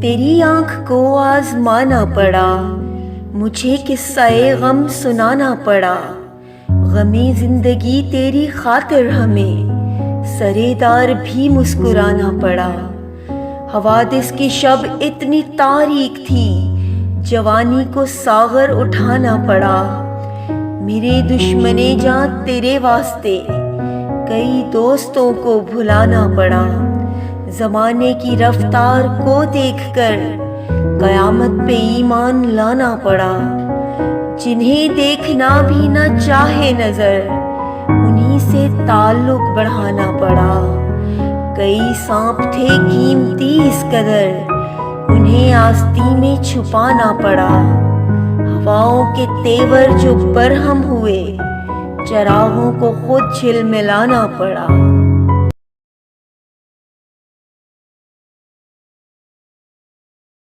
تیری آنکھ کو آزمانا پڑا، مجھے قصہ غم سنانا پڑا، غم زندگی تیری خاطر ہمیں سرے دار بھی مسکرانا پڑا۔ حوادث کی شب اتنی تاریک تھی، جوانی کو ساغر اٹھانا پڑا۔ میرے دشمن جاں تیرے واسطے کئی دوستوں کو بھلانا پڑا۔ زمانے کی رفتار کو دیکھ کر قیامت پہ ایمان لانا پڑا۔ جنہیں دیکھنا بھی نہ چاہے نظر، انہی سے تعلق بڑھانا پڑا۔ کئی سانپ تھے قیمتی اس قدر، انہیں آستی میں چھپانا پڑا۔ ہواؤں کے تیور جو برہم ہوئے، چراغوں کو خود جھلملانا پڑا۔